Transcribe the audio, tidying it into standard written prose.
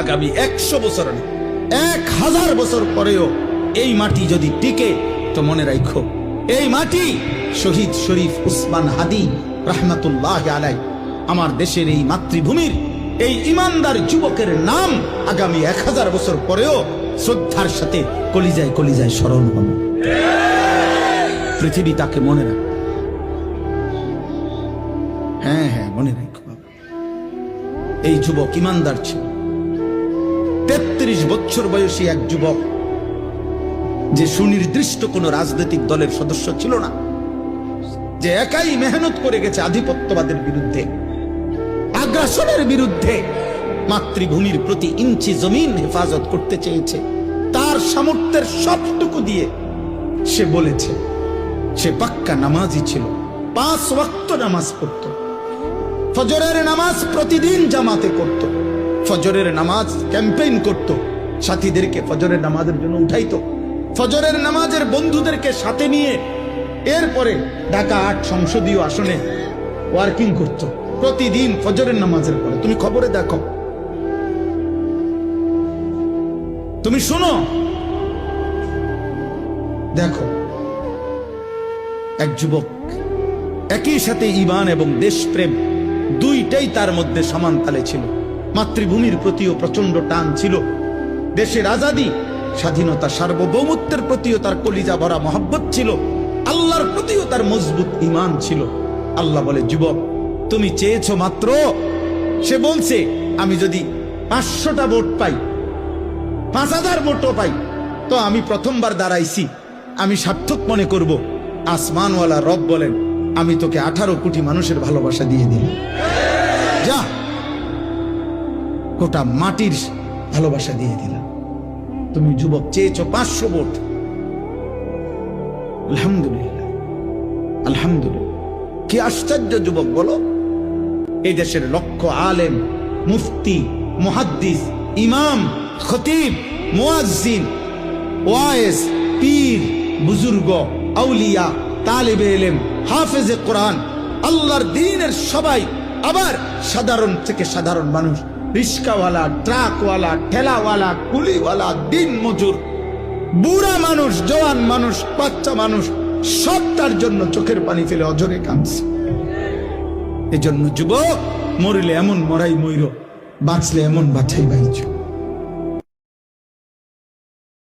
আগামী 100 বছর না, 1000 বছর পরেও এই মাটি যদি টিকে, তো মনে রাখো এই মাটি শহীদ শরীফ উসমান হাদি রহমতুল্লাহ আলাই, আমার দেশের এই মাতৃভূমির এই ইমানদার যুবকের নাম আগামী 1000 বছর পরেও শ্রদ্ধার সাথে কলিজায় কলিজায় স্মরণ হবে। পৃথিবী তাকে মনে রাখবে। হ্যাঁ হ্যাঁ, মনে রাখো বাবা, এই যুবক ইমানদার ছিল। 33 বছর বয়সী এক যুবক, যে সুনির্দিষ্ট কোন রাজনৈতিক দলের সদস্য ছিল না, যে একাই মেহনত করে গেছে আধিপত্যবাদের বিরুদ্ধে, আগ্রাসনের বিরুদ্ধে, মাতৃভূমির প্রতি ইঞ্চি জমিন হেফাজত করতে চেয়েছে। তার সামর্থ্যের সবটুকু দিয়ে সে বলেছে, সে পাক্কা নামাজি ছিল, 5 ওয়াক্ত নামাজ পড়ত, ফজরের নামাজ প্রতিদিন জামাতে করত, ফজরের নামাজ ক্যাম্পেইন করত, সাথীদেরকে ফজরের নামাজের জন্য উঠাইতো, ফজরের নামাজের বন্ধুদেরকে সাথে নিয়ে এরপরে ঢাকা 8 সংসদীয় আসনে ওয়ার্কিং করত প্রতিদিন ফজরের নামাজের পরে। তুমি খবরে দেখো, তুমি শোনো, দেখো এক যুবক, একই সাথে ঈমান এবং দেশপ্রেম দুইটাই তার মধ্যে সমান তালে ছিল। মাতৃভূমির প্রতিও প্রচন্ড টান ছিল, দেশের আজাদী, স্বাধীনতা, সার্বভৌমত্বের প্রতিও তার কলিজা ভরা মহব্বত ছিল, আল্লাহর প্রতিও তার মজবুত ঈমান ছিল। আল্লাহ বলে, যুবক তুমি চেয়েছো মাত্র, সে বলছে আমি যদি 500টা ভোট পাই, 5000 ভোটও পাই, তো আমি প্রথমবার দাঁড়াইছি, আমি সার্থক মনে করব। আসমানওয়ালা রব বলেন, আমি তোকে 18 কোটি মানুষের ভালোবাসা দিয়ে দিলাম, যা, গোটা মাটির ভালোবাসা দিয়ে দিলাম। তুমি যুবক চেয়েছো 500 ভোট, আলহামদুলিল্লাহ, আলহামদুলিল্লাহ। কি আশ্চর্য যুবক বলো, এই দেশের লক্ষ আলেম, মুফতি, মুহাদ্দিস, ইমাম, খতিব, মুয়াজ্জিন, ওয়াইজ, পীর, বুজুর্গ, আউলিয়া, তালেবে ইলম, হাফেজে কোরআন, আল্লাহর দ্বীনের সবাই, আবার সাধারণ থেকে সাধারণ মানুষ, রিস্কাওয়ালা, ট্রাকওয়ালা, ঠেলাওয়ালা, কুলিওয়ালা, দিন মজুর, বুড়া মানুষ, জওয়ান মানুষ, বাচ্চা মানুষ, সবটার জন্য চোখের পানি ফেলে অঝরে কাঁদছে। এজন্য যুবক, মরিলে এমন মরাই মইর, বাঁচলে এমন বাছাই বাইছ।